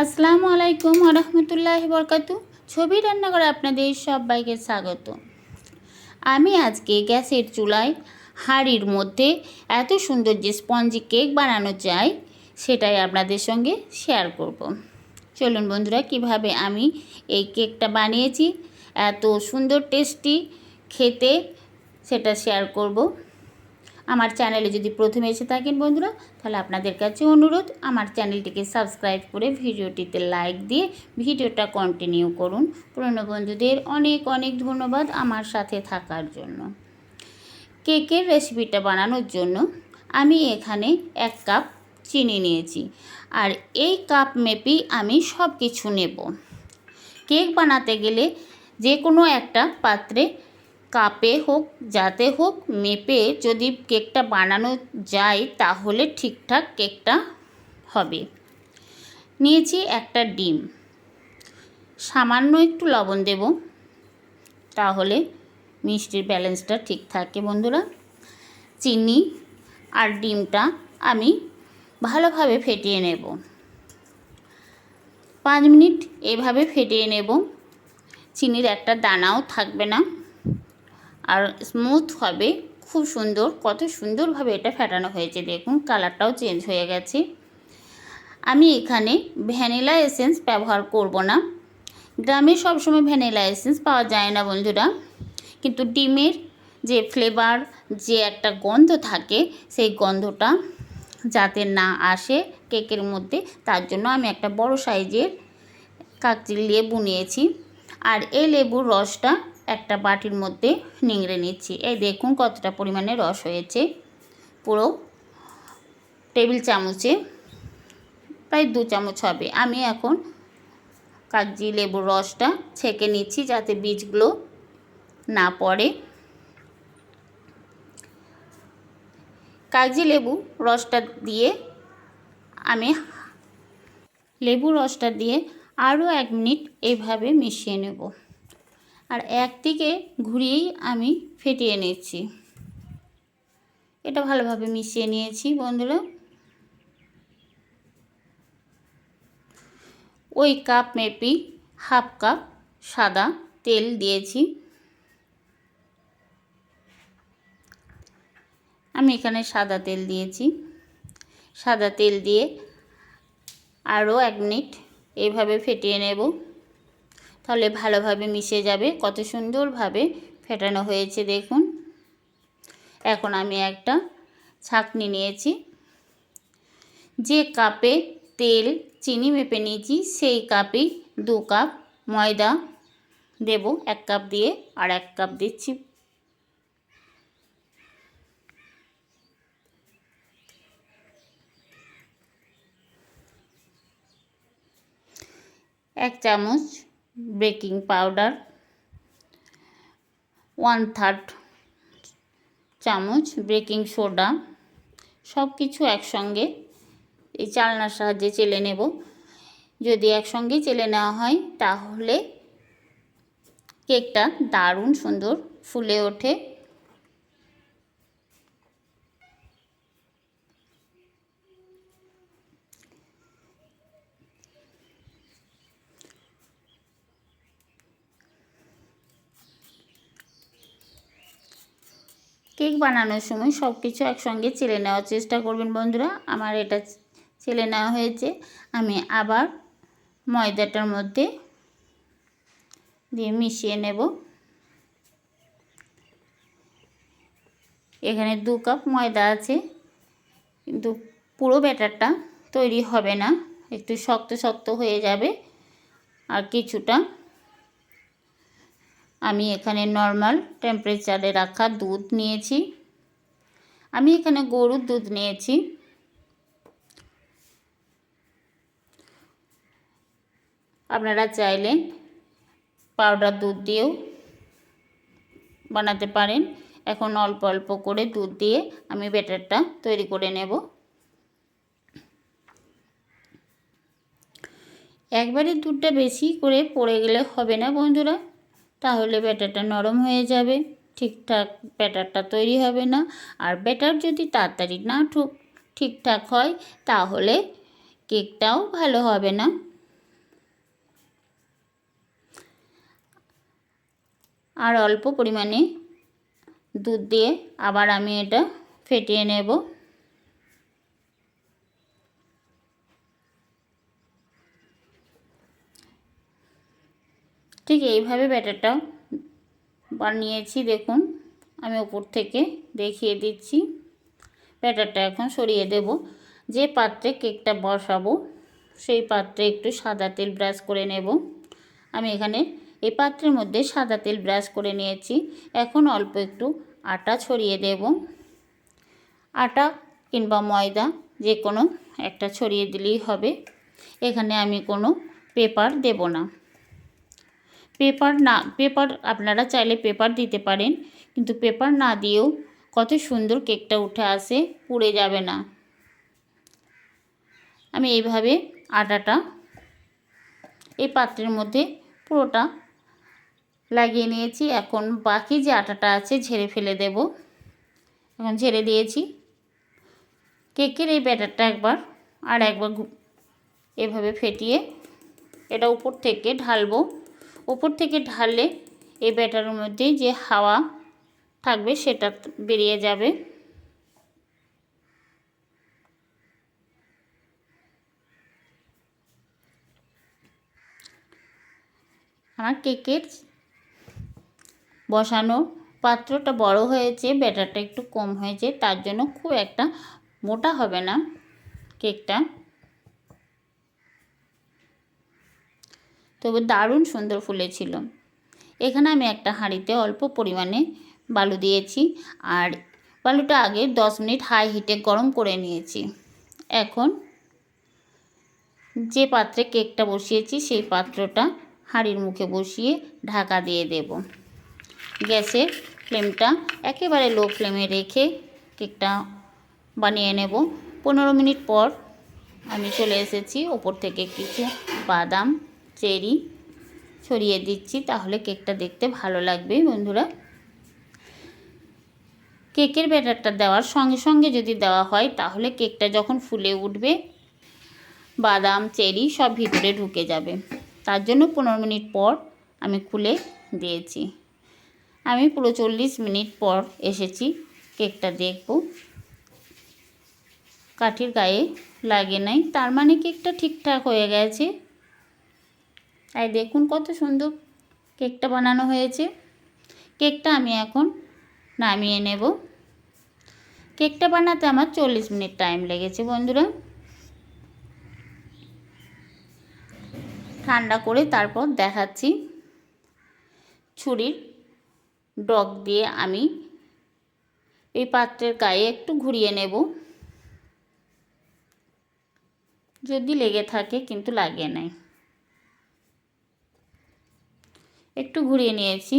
আসসালামু আলাইকুম রহমতুল্লাহি বরকাতু। ছবি রান্নাঘরে আপনাদের সবাইকে স্বাগত। আমি আজকে গ্যাসের চুলায় হাঁড়ির মধ্যে এত সুন্দর যে স্পঞ্জি কেক বানানো যায় সেটাই আপনাদের সঙ্গে শেয়ার করব। চলুন বন্ধুরা, কিভাবে আমি এই কেকটা বানিয়েছি এত সুন্দর টেস্টি খেতে সেটা শেয়ার করব। আমার চ্যানেলে যদি প্রথমে এসে থাকেন বন্ধুরা, তাহলে আপনাদের কাছে অনুরোধ আমার চ্যানেলটিকে সাবস্ক্রাইব করে ভিডিওটিতে লাইক দিয়ে ভিডিওটা কন্টিনিউ করুন। পুরনো বন্ধুদের অনেক অনেক ধন্যবাদ আমার সাথে থাকার জন্য। কেকের রেসিপিটা বানানোর জন্য আমি এখানে 1 কাপ চিনি নিয়েছি, আর এই কাপ মেপেই আমি সব কিছু নেব। কেক বানাতে গেলে যে কোনো একটা পাত্রে কাপে হোক যাতে হোক মেপে যদি কেকটা বানানো যায় তাহলে ঠিকঠাক কেকটা হবে। নিয়েছি একটা ডিম, সামান্য একটু লবণ দেব, তাহলে মিষ্টির ব্যালেন্সটা ঠিক থাকে বন্ধুরা। চিনি আর ডিমটা আমি ভালোভাবে ফেটিয়ে নেব। 5 মিনিট এভাবে ফেটিয়ে নেব। চিনির একটা দানাও থাকবে না, আর স্মুথ হবে, খুব সুন্দর। কত সুন্দরভাবে এটা ফেটানো হয়েছে দেখুন, কালারটাও চেঞ্জ হয়ে গেছে। আমি এখানে ভ্যানিলা এসেন্স ব্যবহার করব না। গ্রামে সবসময় ভ্যানিলা এসেন্স পাওয়া যায় না বন্ধুরা, কিন্তু ডিমের যে ফ্লেভার, যে একটা গন্ধ থাকে, সেই গন্ধটা যাতে না আসে কেকের মধ্যে, তার জন্য আমি একটা বড় সাইজের কাগজি লেবু নিয়েছি, আর এই লেবুর রসটা একটা বাটির মধ্যে নিংড়ে নিচ্ছি। এই দেখুন কতটা পরিমাণে রস হয়েছে, পুরো টেবিল চামচে প্রায় 2 চামচ হবে। আমি এখন কাগজি লেবুর রসটা ছেঁকে নিচ্ছি যাতে বীজগুলো না পড়ে। কাগজি লেবু রসটা দিয়ে আমি লেবু রসটা দিয়ে আরও 1 মিনিট এইভাবে মিশিয়ে নেব, আর একদিকে ঘুরিয়েই আমি ফেটিয়ে নিচ্ছি। এটা ভালোভাবে মিশিয়ে নিয়েছি বন্ধুরা। ওই কাপ মেপেই 1/2 কাপ সাদা তেল দিয়েছি। আমি এখানে সাদা তেল দিয়েছি। সাদা তেল দিয়ে আরও 1 মিনিট এইভাবে ফেটিয়ে নেব, তাহলে ভালোভাবে মিশে যাবে। কত সুন্দরভাবে ফেটানো হয়েছে দেখুন। এখন আমি একটা ছাঁকনি নিয়েছি, যে কাপে তেল চিনি মেপে নিয়েছি সেই কাপেই 2 কাপ ময়দা দেব। 1 কাপ দিয়ে আর 1 কাপ দিচ্ছি। এক চামচ বেকিং পাউডার, 1/3 চামচ বেকিং সোডা, সব কিছু একসঙ্গে এই চালনার সাহায্যে চেলে নেব। যদি একসঙ্গে চেলে নেওয়া হয় তাহলে কেকটা দারুণ সুন্দর ফুলে ওঠে। কেক বানানোর সময় সব কিছু একসঙ্গে চেলে নেওয়ার চেষ্টা করবেন বন্ধুরা। আমার এটা চেলে নেওয়া হয়েছে। আমি আবার ময়দাটার মধ্যে দিয়ে মিশিয়ে নেব। এখানে 2 কাপ ময়দা আছে, কিন্তু পুরো ব্যাটারটা তৈরি হবে না, একটু শক্ত শক্ত হয়ে যাবে। আর কিছুটা আমি এখানে নর্মাল টেম্পারেচারে রাখা দুধ নিয়েছি। আমি এখানে গরুর দুধ নিয়েছি। আপনারা চাইলে পাউডার দুধ দিয়েও বানাতে পারেন। এখন অল্প অল্প করে দুধ দিয়ে আমি ব্যাটারটা তৈরি করে নেব। একবারে দুধটা বেশি করে পড়ে গেলে হবে না বন্ধুরা, তাহলে ব্যাটারটা নরম হয়ে যাবে, ঠিকঠাক ব্যাটারটা তৈরি হবে না। আর ব্যাটার যদি তাড়াতাড়ি না ঠিকঠাক হয় তাহলে কেকটাও ভালো হবে না। আর অল্প পরিমাণে দুধ দিয়ে আবার আমি এটা ফেটিয়ে নেব। ঠিক এইভাবে ব্যাটারটা বানিয়েছি। দেখুন আমি উপর থেকে দেখিয়ে দিচ্ছি। ব্যাটারটা এখন সরিয়ে দেব। যে পাত্রে কেকটা বসাবো সেই পাত্রে একটু সাদা তেল ব্রাশ করে নেব। আমি এখানে এই পাত্রের মধ্যে সাদা তেল ব্রাশ করে নিয়েছি। এখন অল্প একটু আটা ছড়িয়ে দেব। আটা কিংবা ময়দা যে কোনো একটা ছড়িয়ে দিলেই হবে। এখানে আমি কোনো পেপার দেব না। পেপার আপনারা চাইলে পেপার দিতে পারেন, কিন্তু পেপার না দিয়েও কত সুন্দর কেকটা উঠে আসে, পুড়ে যাবে না। আমি এইভাবে আটাটা এই পাত্রের মধ্যে পুরোটা লাগিয়ে নিয়েছি। এখন বাকি যে আটাটা আছে ঝেড়ে ফেলে দেব। এখন ঝেড়ে দিয়েছি। কেকের এই ব্যাটারটা একবার এভাবে ফেটিয়ে এটা উপর থেকে ঢালবো। উপর থেকে ঢাললে এই ব্যাটারের মধ্যে যে হাওয়া থাকবে সেটা বেরিয়ে যাবে। আমার কেকের বসানো পাত্রটা বড় হয়েছে, ব্যাটারটা একটু কম হয়েছে, তার জন্য খুব একটা মোটা হবে না কেকটা, তবে দারুণ সুন্দর ফুলেছিল। এখানে আমি একটা হাঁড়িতে অল্প পরিমাণে বালু দিয়েছি আর বালুটা আগে 10 মিনিট হাই হিটে গরম করে নিয়েছি। এখন যে পাত্রে কেকটা বসিয়েছি সেই পাত্রটা হাঁড়ির মুখে বসিয়ে ঢাকা দিয়ে দেব। গ্যাসের ফ্লেমটা একেবারে লো ফ্লেমে রেখে কেকটা বানিয়ে নেব। 15 মিনিট পর আমি চলে এসেছি। ওপর থেকে কিছু বাদাম, চেরি ছড়িয়ে দিচ্ছি, তাহলে কেকটা দেখতে ভালো লাগবে। বন্ধুরা, কেকের ব্যাটারটা দেওয়ার সঙ্গে সঙ্গে যদি দেওয়া হয় তাহলে কেকটা যখন ফুলে উঠবে বাদাম, চেরি সব ভিতরে ঢুকে যাবে। তার জন্য 15 মিনিট পর আমি খুলে দিয়েছি। আমি পুরো 40 মিনিট পর এসেছি কেকটা দেখব। কাঠির গায়ে লাগে নাই, তার মানে কেকটা ঠিকঠাক হয়ে গেছে। তাই দেখুন কত সুন্দর কেকটা বানানো হয়েছে। কেকটা আমি এখন নামিয়ে নেব। কেকটা বানাতে আমার 40 মিনিট টাইম লেগেছে বন্ধুরা। ঠান্ডা করে তারপর দেখাচ্ছি। ছুরির ডগ দিয়ে আমি এই পাত্রের গায়ে একটু ঘুরিয়ে নেব। যদি লেগে থাকে, কিন্তু লাগে নাই, একটু ঘুরিয়ে নিয়েছি।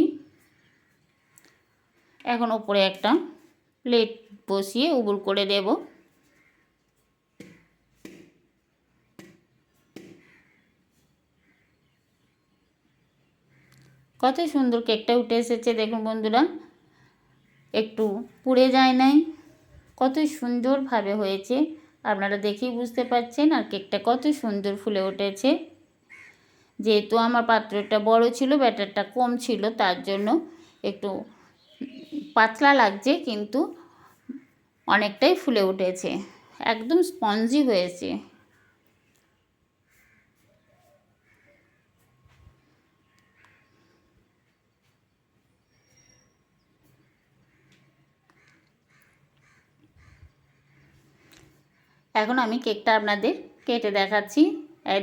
এখন ওপরে একটা প্লেট বসিয়ে উবুর করে দেব। কত সুন্দর কেকটা উঠে এসেছে দেখুন বন্ধুরা, একটু পুড়ে যায় নাই, কত সুন্দরভাবে হয়েছে আপনারা দেখেই বুঝতে পারছেন। আর কেকটা কত সুন্দর ফুলে উঠেছে। যেহেতু আমার পাত্রটা বড় ছিল, ব্যাটারটা কম ছিল, তার জন্য একটু পাতলা লাগছে, কিন্তু অনেকটাই ফুলে উঠেছে, একদম স্পঞ্জি হয়েছে। এখন আমি কেকটা আপনাদের কেটে দেখাচ্ছি।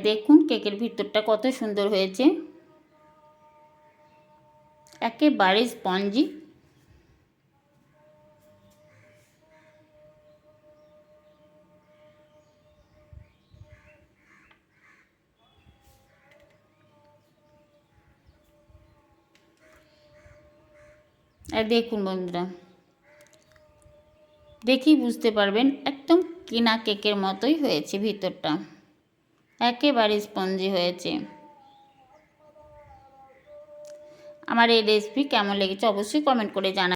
দেখুন কেকের ভিতরটা কত সুন্দর হয়েছে, একেবারে স্পঞ্জি। দেখুন বন্ধুরা, দেখেই বুঝতে পারবেন একদম কিনা কেকের মতোই হয়েছে ভিতরটা, একেবারে স্পঞ্জি হয়েছে। আমার এই রেসিপি কেমন লেগেছে অবশ্যই কমেন্ট করে জানাবেন।